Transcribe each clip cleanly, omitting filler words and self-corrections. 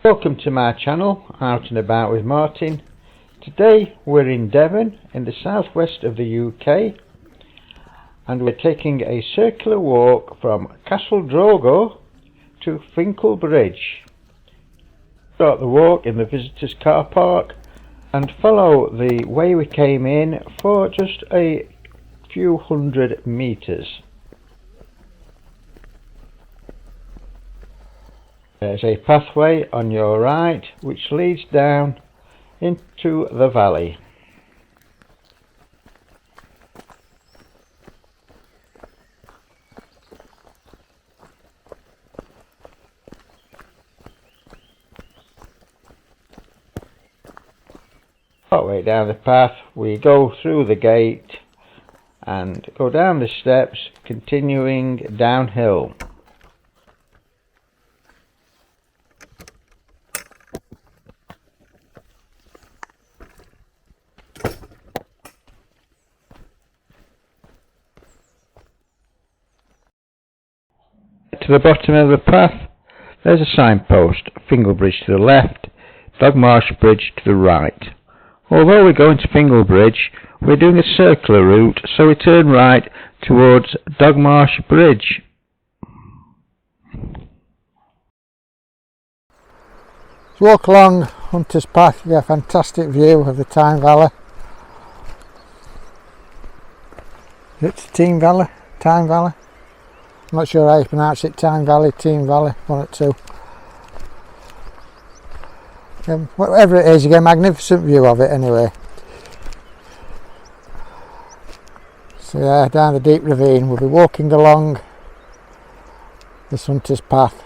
Welcome to my channel, Out and About with Martin. Today we're in Devon in the southwest of the UK, and we're taking a circular walk from Castle Drogo to Fingle Bridge. Start the walk in the visitors car park and follow the way we came in for just a few hundred meters. There's a pathway on your right which leads down into the valley. Partway down the path we go through the gate and go down the steps, continuing downhill. To the bottom of the path there's a signpost, Fingle Bridge to the left, Dogmarsh Bridge to the right. Although we're going to Fingle Bridge, we're doing a circular route, so we turn right towards Dogmarsh Bridge. Walk along Hunter's Path, you get a fantastic view of the Tyne Valley. It's Tyne Valley? Tyne Valley? I'm not sure how you pronounce it, Tyne Valley, Tyne Valley, one of the two. Whatever it is, you get a magnificent view of it anyway. So yeah, down the deep ravine, we'll be walking along this Hunter's Path,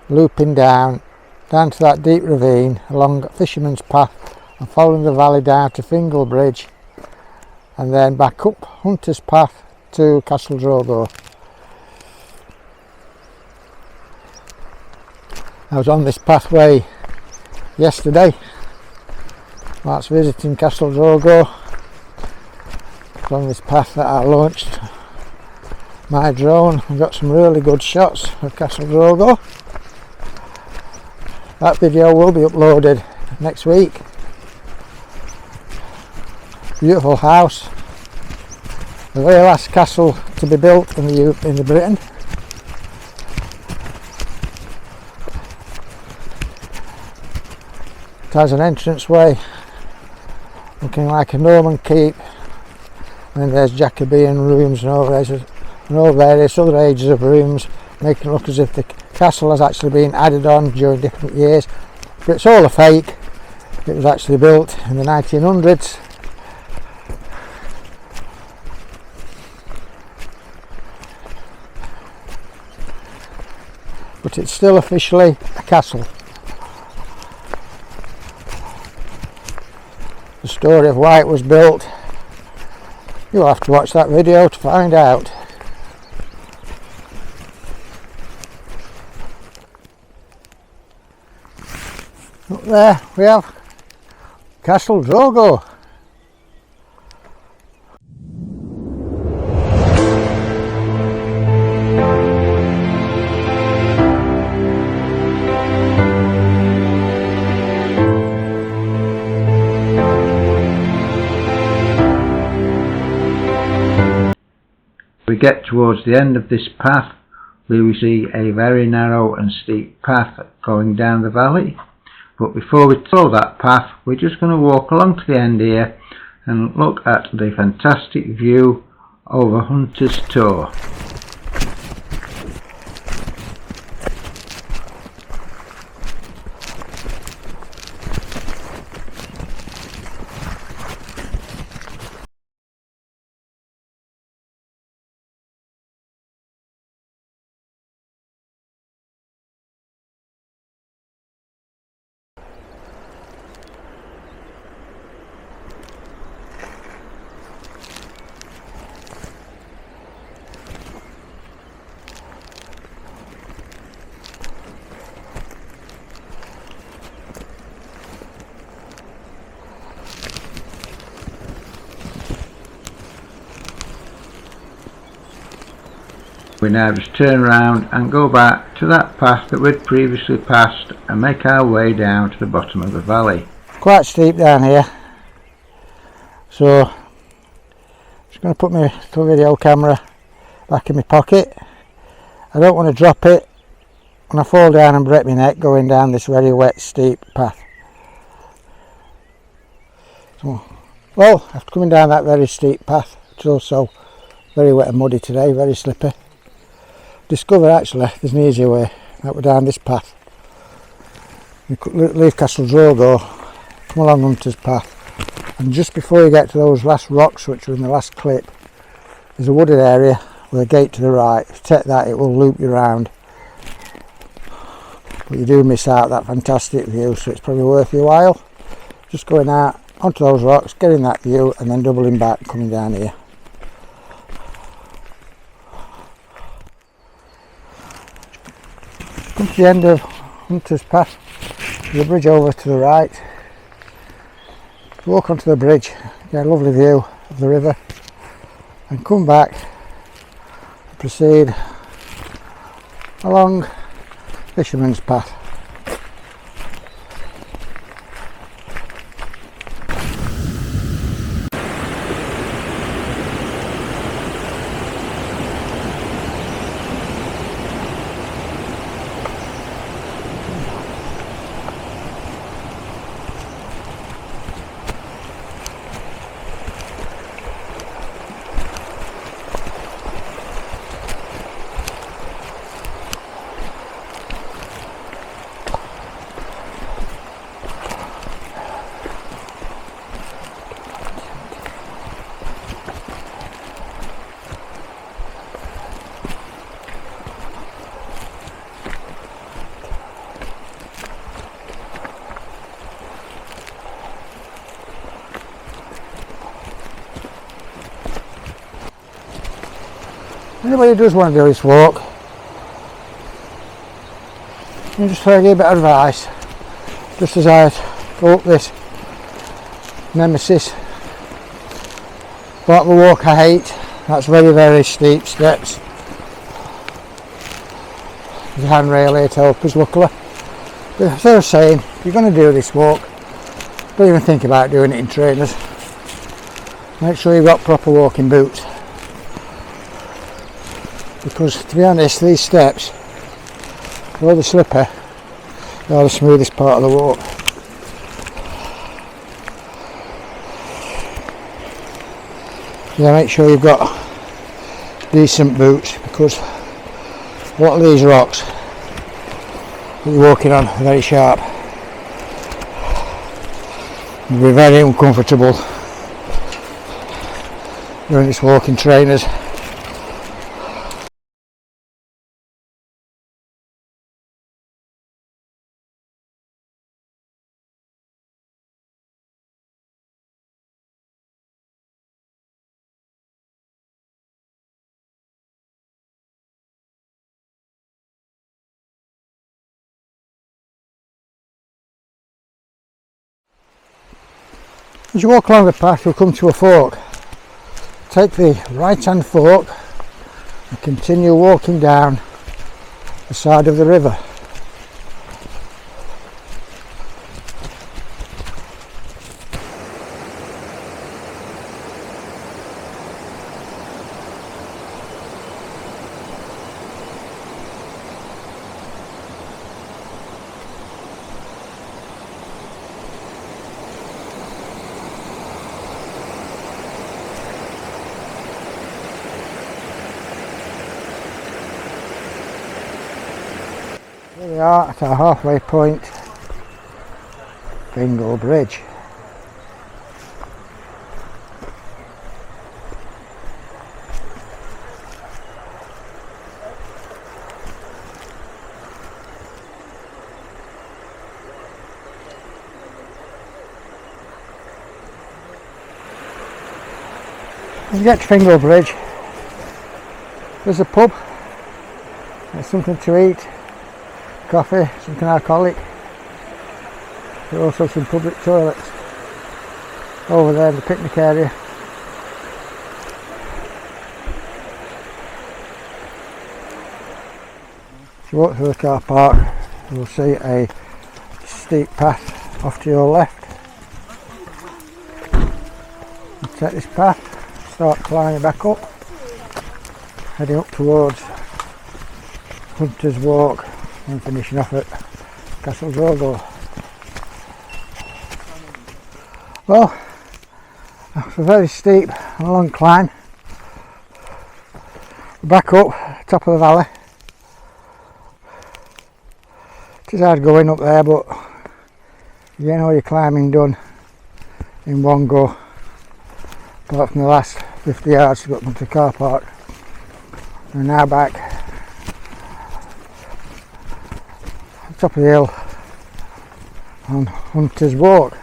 looping down to that deep ravine, along Fisherman's Path, and following the valley down to Fingle Bridge, and then back up Hunter's Path to Castle Drogo. I was on this pathway yesterday whilst visiting Castle Drogo. I was on this path that I launched my drone and got some really good shots of Castle Drogo. That video will be uploaded next week. Beautiful house, the very last castle to be built in the Britain. It has an entranceway looking like a Norman keep, and then there's Jacobean rooms and all various other ages of rooms, making it look as if the castle has actually been added on during different years, but it's all a fake. It was actually built in the 1900s. But it's still officially a castle. The story of why it was built, you'll have to watch that video to find out. Up there we have Castle Drogo. We get towards the end of this path, we will see a very narrow and steep path going down the valley. But before we follow that path, we're just going to walk along to the end here and look at the fantastic view over Hunter's Tor. We now just turn around and go back to that path that we'd previously passed and make our way down to the bottom of the valley. Quite steep down here, so I'm just going to put my little video camera back in my pocket. I don't want to drop it when I fall down and break my neck going down this very wet steep path. So, well, after coming down that very steep path, it's also very wet and muddy today, very slippy. Discover actually there's an easier way, that we're down this path. You could leave Castle Drogo, come along Hunter's Path, and just before you get to those last rocks which are in the last clip, there's a wooded area with a gate to the right. If you take that, it will loop you round, but you do miss out that fantastic view, so it's probably worth your while just going out onto those rocks, getting that view, and then doubling back and coming down here. Come to the end of Hunter's Path, there's a bridge over to the right. Walk onto the bridge, get a lovely view of the river, and come back and proceed along Fisherman's Path. Anybody who does want to do this walk, I'm just trying to give a bit of advice, just as I go up this nemesis part of the walk I hate. That's very steep steps. There's a handrail here to help us, luckily. But as I was saying, if you're going to do this walk, don't even think about doing it in trainers. Make sure you've got proper walking boots, because to be honest, these steps, although they're slippery, they are the smoothest part of the walk. Yeah, make sure you've got decent boots, because a lot of these rocks that you're walking on are very sharp. You'll be very uncomfortable doing this walk in trainers. As you walk along the path, you'll come to a fork. Take the right hand fork and continue walking down the side of the river. Here we are at our halfway point, Fingle Bridge. When you get to Fingle Bridge, there's a pub, there's something to eat, coffee, something alcoholic. There are also some public toilets over there in the picnic area. If you walk through the car park, you'll see a steep path off to your left. You take this path, start climbing back up, heading up towards Hunter's Walk and finishing off at Castle Drogo. Well, it's a very steep and long climb. Back up, top of the valley. It is hard going up there, but you get all your climbing done in one go. Apart from the last 50 yards to go up into the car park. We're now back top of the hill on Hunter's Walk.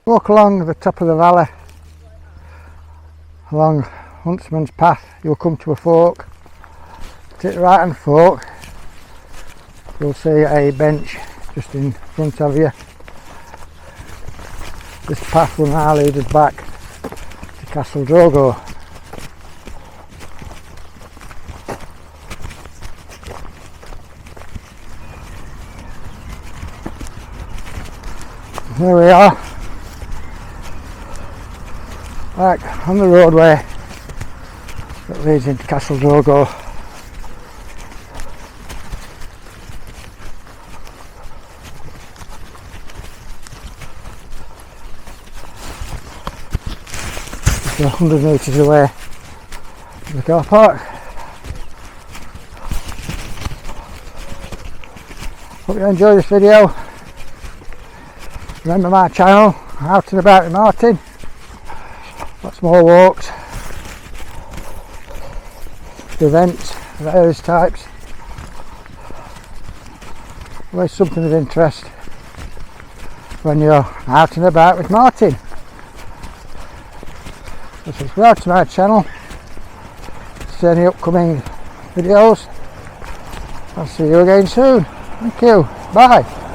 Walk along the top of the valley, along Huntsman's Path. You'll come to a fork. Take the right hand fork, you'll see a bench just in front of you. This path will now lead us back to Castle Drogo. Here we are, back on the roadway that leads into Castle Drogo. Just 100 metres away from the car park. Hope you enjoy this video. Remember my channel, Out and About with Martin. Lots more walks, events, various types. Always something of interest when you're out and about with Martin. So subscribe to my channel to see any upcoming videos. I'll see you again soon. Thank you. Bye.